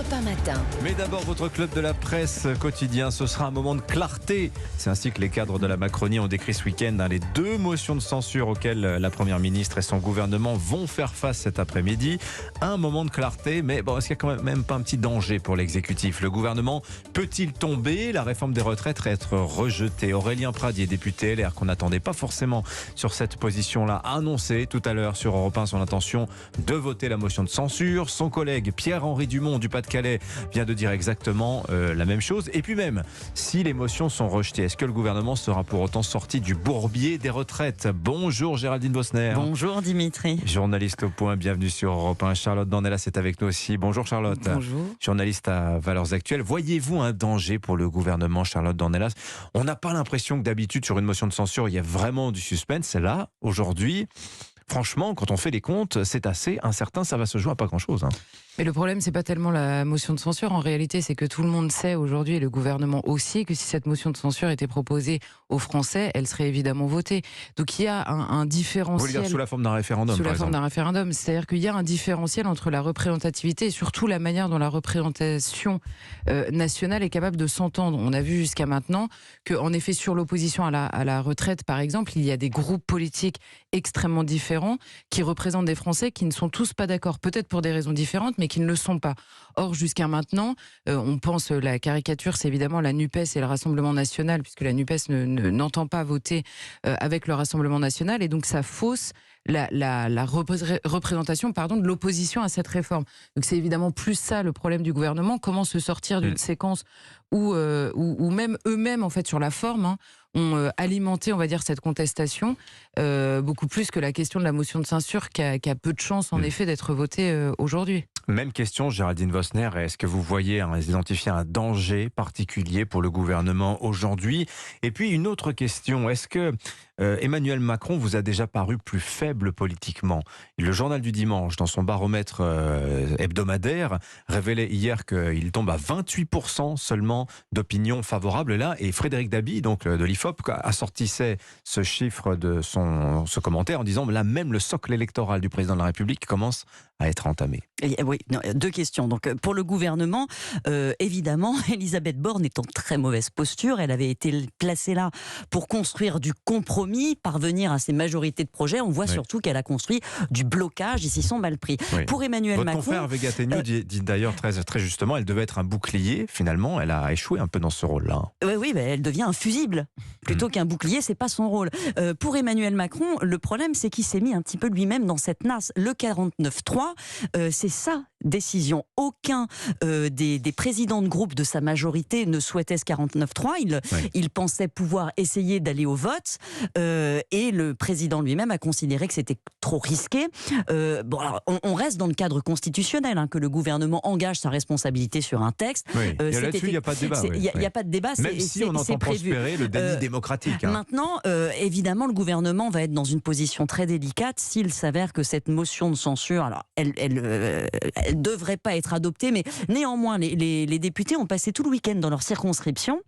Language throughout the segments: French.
Europe 1 matin. Mais d'abord, votre club de la presse quotidien, ce sera un moment de clarté. C'est ainsi que les cadres de la Macronie ont décrit ce week-end les deux motions de censure auxquelles la Première ministre et son gouvernement vont faire face cet après-midi. Un moment de clarté, mais bon, est-ce qu'il n'y a quand même pas un petit danger pour l'exécutif? Le gouvernement peut-il tomber? La réforme des retraites être rejetée? Aurélien Pradier, député LR, qu'on n'attendait pas forcément sur cette position-là, a annoncé tout à l'heure sur Europe 1 son intention de voter la motion de censure. Son collègue Pierre-Henri Dumont du Pas-de-Calais vient de dire exactement la même chose. Et puis même, si les motions sont rejetées, est-ce que le gouvernement sera pour autant sorti du bourbier des retraites? Bonjour Géraldine Bosner. Bonjour Dimitri. Journaliste au point, bienvenue sur Europe 1. Charlotte Dornelas est avec nous aussi. Bonjour Charlotte. Bonjour. Journaliste à Valeurs Actuelles. Voyez-vous un danger pour le gouvernement, Charlotte Dornelas? On n'a pas l'impression que d'habitude sur une motion de censure, il y a vraiment du suspense. Là, aujourd'hui, franchement, quand on fait les comptes, c'est assez incertain, ça va se jouer à pas grand-chose. Mais le problème, c'est pas tellement la motion de censure. En réalité, c'est que tout le monde sait aujourd'hui, et le gouvernement aussi, que si cette motion de censure était proposée aux Français, elle serait évidemment votée. Donc il y a un différentiel. Vous voulez dire sous la forme d'un référendum? Sous la forme d'un référendum. C'est-à-dire qu'il y a un différentiel entre la représentativité et surtout la manière dont la représentation nationale est capable de s'entendre. On a vu jusqu'à maintenant qu'en effet, sur l'opposition à la retraite, par exemple, il y a des groupes politiques extrêmement différents qui représentent des Français qui ne sont tous pas d'accord. Peut-être pour des raisons différentes, mais qui ne le sont pas. Or, jusqu'à maintenant, on pense, la caricature, c'est évidemment la NUPES et le Rassemblement National, puisque la NUPES n'entend pas voter avec le Rassemblement National, et donc ça fausse la représentation de l'opposition à cette réforme. Donc c'est évidemment plus ça le problème du gouvernement, comment se sortir d'une séquence où même eux-mêmes, en fait, sur la forme, ont alimenté, on va dire, cette contestation, beaucoup plus que la question de la motion de censure qui a peu de chance, en effet, d'être votée aujourd'hui. Même question, Géraldine Bosner, est-ce que vous voyez, identifier un danger particulier pour le gouvernement aujourd'hui? Et puis une autre question, est-ce que Emmanuel Macron vous a déjà paru plus faible politiquement? Le journal du dimanche, dans son baromètre hebdomadaire, révélait hier qu'il tombe à 28% seulement d'opinion favorable là, et Frédéric Dabi, donc de l'IFOP, assortissait ce chiffre de ce commentaire en disant là même le socle électoral du président de la République commence à être entamé. Oui, deux questions. Donc, pour le gouvernement, évidemment, Elisabeth Borne est en très mauvaise posture. Elle avait été placée là pour construire du compromis, parvenir à ses majorités de projets. On voit surtout qu'elle a construit du blocage. Ils s'y sont mal pris. Oui. Pour Emmanuel Votre Macron... confrère Vega Tegno dit d'ailleurs très justement, elle devait être un bouclier. Finalement, elle a échoué un peu dans ce rôle-là. Oui, elle devient un fusible. Plutôt qu'un bouclier, c'est pas son rôle. Pour Emmanuel Macron, le problème, c'est qu'il s'est mis un petit peu lui-même dans cette nasse. Le 49-3, c'est sa décision. Aucun des présidents de groupe de sa majorité ne souhaitait ce 49-3. Il pensait pouvoir essayer d'aller au vote, et le président lui-même a considéré que c'était trop risqué. Alors, on reste dans le cadre constitutionnel, que le gouvernement engage sa responsabilité sur un texte. Oui. Là-dessus, il n'y a pas de débat. Il n'y a pas de débat. Même si on entend prospérer le déni démocratique. Maintenant, évidemment, le gouvernement va être dans une position très délicate s'il s'avère que cette motion de censure, alors elle devrait pas être adoptée, mais néanmoins, les députés ont passé tout le week-end dans leur circonscription.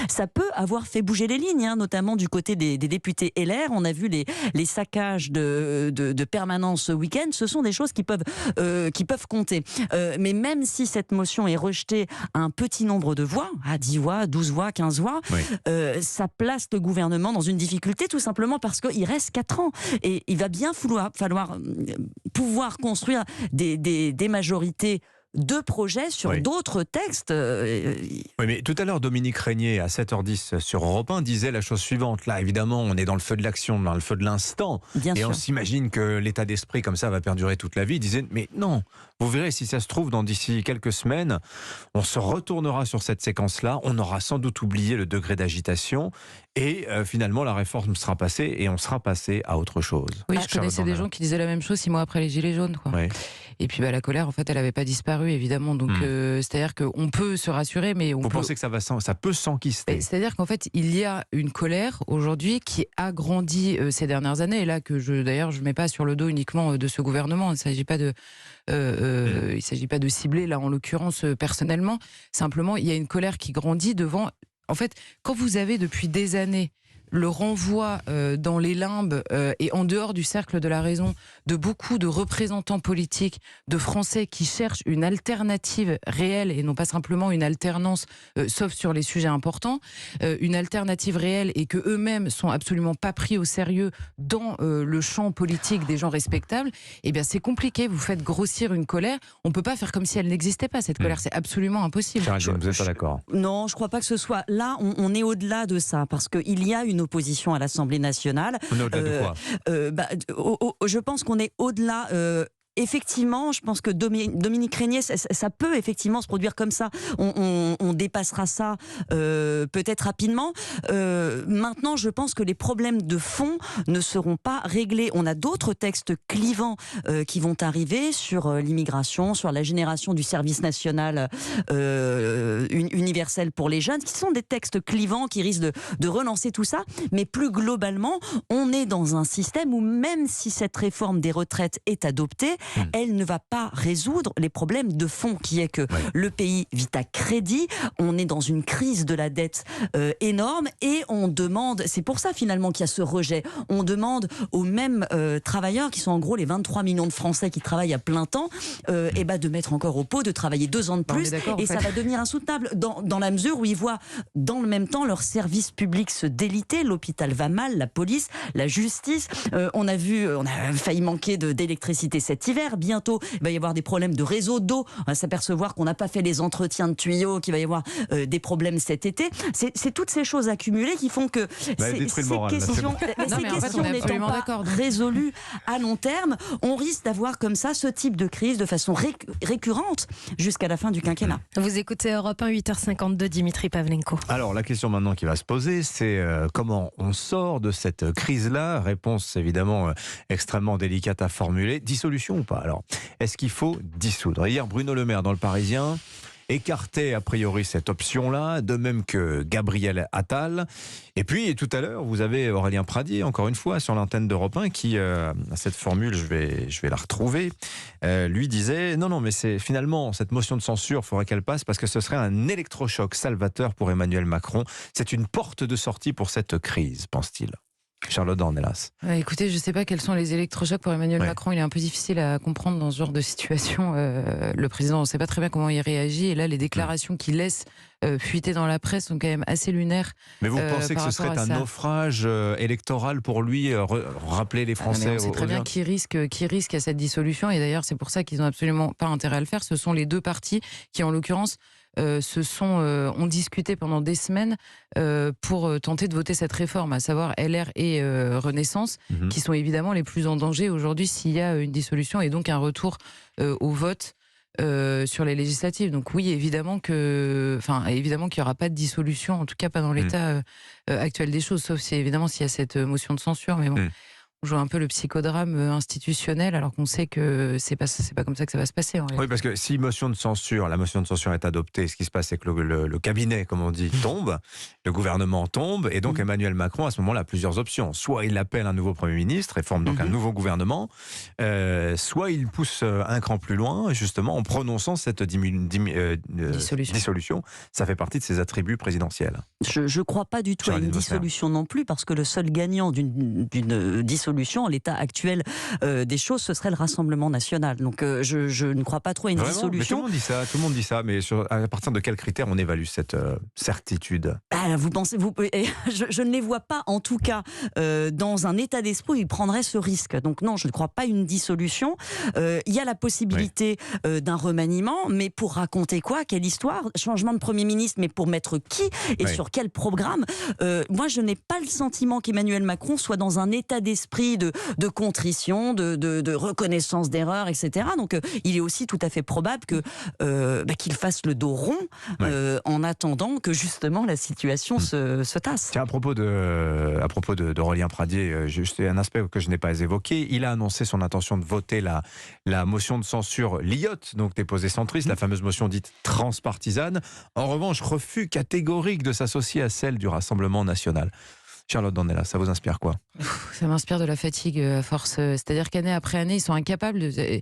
Ça peut avoir fait bouger les lignes, notamment du côté des députés LR. On a vu les saccages de permanence ce week-end. Ce sont des choses qui peuvent compter. Mais même si cette motion est rejetée à un petit nombre de voix, à 10 voix, 12 voix, 15 voix, ça place le gouvernement dans une difficulté, tout simplement parce qu'il reste 4 ans. Et il va bien falloir pouvoir construire des majorités de projets sur d'autres textes. Oui, mais tout à l'heure, Dominique Régnier, à 7h10 sur Europe 1, disait la chose suivante. Là, évidemment, on est dans le feu de l'action, dans le feu de l'instant. Bien et sûr. On s'imagine que l'état d'esprit comme ça va perdurer toute la vie. Il disait, mais non, vous verrez, si ça se trouve, d'ici quelques semaines, on se retournera sur cette séquence-là. On aura sans doute oublié le degré d'agitation. Et finalement, la réforme sera passée et on sera passé à autre chose. Oui, je connaissais des gens qui disaient la même chose 6 mois après les Gilets jaunes. Oui. Et puis la colère, en fait, elle n'avait pas disparu, évidemment. Donc, c'est-à-dire qu'on peut se rassurer, mais Vous pensez que ça peut s'enquister? C'est-à-dire qu'en fait, il y a une colère aujourd'hui qui a grandi ces dernières années, et là d'ailleurs, je ne mets pas sur le dos uniquement de ce gouvernement. Il ne s'agit pas de cibler, là, en l'occurrence, personnellement. Simplement, il y a une colère qui grandit devant... En fait, quand vous avez depuis des années le renvoi dans les limbes et en dehors du cercle de la raison de beaucoup de représentants politiques, de Français qui cherchent une alternative réelle et non pas simplement une alternance, sauf sur les sujets importants, une alternative réelle et que eux-mêmes sont absolument pas pris au sérieux dans le champ politique des gens respectables, eh bien c'est compliqué. Vous faites grossir une colère. On peut pas faire comme si elle n'existait pas. Cette colère, c'est absolument impossible. Vous n'êtes pas d'accord? Non, je crois pas que ce soit là. On est au-delà de ça parce qu'il y a une opposition à l'Assemblée nationale. On est au-delà de quoi? Je pense qu'on est au-delà. Effectivement, je pense que Dominique Régnier, ça peut effectivement se produire comme ça. On dépassera ça peut-être rapidement. Maintenant, je pense que les problèmes de fond ne seront pas réglés. On a d'autres textes clivants qui vont arriver sur l'immigration, sur la génération du service national universel pour les jeunes, qui sont des textes clivants qui risquent de relancer tout ça. Mais plus globalement, on est dans un système où même si cette réforme des retraites est adoptée, elle ne va pas résoudre les problèmes de fond, qui est que le pays vit à crédit, on est dans une crise de la dette énorme et on demande, c'est pour ça finalement qu'il y a ce rejet, on demande aux mêmes travailleurs, qui sont en gros les 23 millions de Français qui travaillent à plein temps, de mettre encore au pot, de travailler 2 ans de plus, et ça va devenir insoutenable dans la mesure où ils voient dans le même temps leur service public se déliter, l'hôpital va mal, la police, la justice, on a failli manquer d'électricité cet hiver. Bientôt, il va y avoir des problèmes de réseau d'eau. On va s'apercevoir qu'on n'a pas fait les entretiens de tuyaux, qu'il va y avoir des problèmes cet été. C'est toutes ces choses accumulées qui font que ces questions n'étant pas résolues à long terme, on risque d'avoir comme ça ce type de crise de façon récurrente jusqu'à la fin du quinquennat. Vous écoutez Europe 1, 8h52, Dimitri Pavlenko. Alors, la question maintenant qui va se poser, c'est comment on sort de cette crise-là? Réponse évidemment extrêmement délicate à formuler. Dissolution ou pas? Alors, est-ce qu'il faut dissoudre? Hier, Bruno Le Maire, dans Le Parisien, écartait a priori cette option-là, de même que Gabriel Attal. Et puis, tout à l'heure, vous avez Aurélien Pradier, encore une fois, sur l'antenne d'Europe 1, qui, cette formule, je vais la retrouver, lui disait, non, mais c'est finalement, cette motion de censure, il faudrait qu'elle passe, parce que ce serait un électrochoc salvateur pour Emmanuel Macron. C'est une porte de sortie pour cette crise, pense-t-il. Charlotte Dornelas. Écoutez, je ne sais pas quels sont les électrochocs pour Emmanuel Macron. Il est un peu difficile à comprendre dans ce genre de situation. Le président, on ne sait pas très bien comment il réagit. Et là, les déclarations qu'il laisse fuiter dans la presse sont quand même assez lunaires. Mais vous pensez que ce serait un naufrage électoral pour lui, rappeler les Français? On sait très bien qui risque à cette dissolution. Et d'ailleurs, c'est pour ça qu'ils n'ont absolument pas intérêt à le faire. Ce sont les deux partis qui, en l'occurrence, ont discuté pendant des semaines pour tenter de voter cette réforme, à savoir LR et Renaissance, qui sont évidemment les plus en danger aujourd'hui s'il y a une dissolution et donc un retour au vote sur les législatives. Donc oui, évidemment qu'il n'y aura pas de dissolution, en tout cas pas dans l'état actuel des choses, sauf s'il y a cette motion de censure, mais bon... On joue un peu le psychodrame institutionnel alors qu'on sait que c'est pas comme ça que ça va se passer. Oui, parce que si la motion de censure est adoptée, ce qui se passe, c'est que le cabinet, comme on dit, tombe, le gouvernement tombe, et donc Emmanuel Macron, à ce moment-là, a plusieurs options. Soit il appelle un nouveau Premier ministre et forme donc un nouveau gouvernement, soit il pousse un cran plus loin, justement, en prononçant cette dissolution. Ça fait partie de ses attributs présidentiels. Je ne crois pas du tout à une dissolution non plus, parce que le seul gagnant d'une dissolution, en l'état actuel des choses, ce serait le Rassemblement national. Donc je ne crois pas trop à une dissolution. Mais tout le monde dit ça, mais à partir de quels critères on évalue cette certitude? Je ne les vois pas, en tout cas, dans un état d'esprit où ils prendraient ce risque. Donc non, je ne crois pas à une dissolution. Il y a la possibilité d'un remaniement, mais pour raconter quoi? Quelle histoire? Changement de Premier ministre, mais pour mettre qui? Et sur quel programme? Moi, je n'ai pas le sentiment qu'Emmanuel Macron soit dans un état d'esprit de contrition, de reconnaissance d'erreurs, etc. Donc il est aussi tout à fait probable qu'il fasse le dos rond en attendant que justement la situation se tasse. Tiens, à propos d'Aurélien Pradier, juste un aspect que je n'ai pas évoqué, il a annoncé son intention de voter la motion de censure Lyotte, donc déposée centriste, la fameuse motion dite transpartisane. En revanche, refus catégorique de s'associer à celle du Rassemblement national. Charlotte Dornelas, ça vous inspire quoi? Ça m'inspire de la fatigue à force. C'est-à-dire qu'année après année, ils sont incapables de...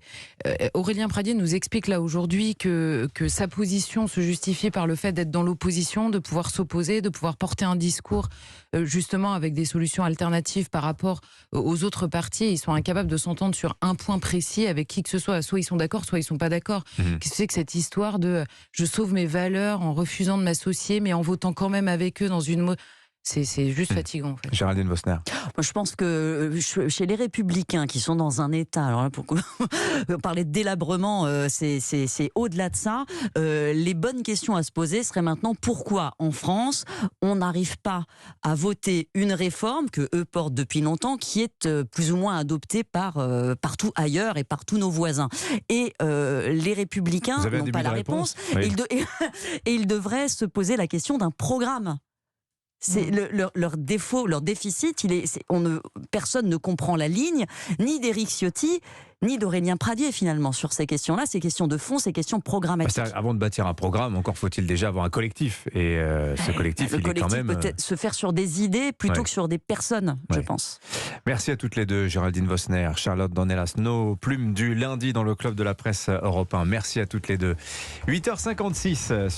Aurélien Pradier nous explique là aujourd'hui que sa position se justifie par le fait d'être dans l'opposition, de pouvoir s'opposer, de pouvoir porter un discours justement avec des solutions alternatives par rapport aux autres partis. Ils sont incapables de s'entendre sur un point précis avec qui que ce soit. Soit ils sont d'accord, soit ils sont pas d'accord. Qu'est-ce que c'est que cette histoire de je sauve mes valeurs en refusant de m'associer, mais en votant quand même avec eux dans une... C'est juste fatigant en fait. Géraldine Vosner. Moi, je pense que chez les Républicains qui sont dans un état, alors là, pour parler de délabrement, c'est au-delà de ça. Les bonnes questions à se poser seraient maintenant pourquoi en France on n'arrive pas à voter une réforme que eux portent depuis longtemps, qui est plus ou moins adoptée partout ailleurs et par tous nos voisins. Et les Républicains n'ont pas la réponse. Oui. Et ils devraient se poser la question d'un programme. C'est leur défaut, leur déficit. Personne ne comprend la ligne, ni d'Éric Ciotti, ni d'Aurélien Pradier finalement sur ces questions-là. Ces questions de fond, ces questions programmatiques. Avant de bâtir un programme, encore faut-il déjà avoir un collectif. Et ce collectif, il est quand même... peut-être se faire sur des idées plutôt que sur des personnes, je pense. Merci à toutes les deux, Géraldine Vosner, Charlotte Dornelas, nos plumes du lundi dans le club de la presse européen. Merci à toutes les deux. 8h56.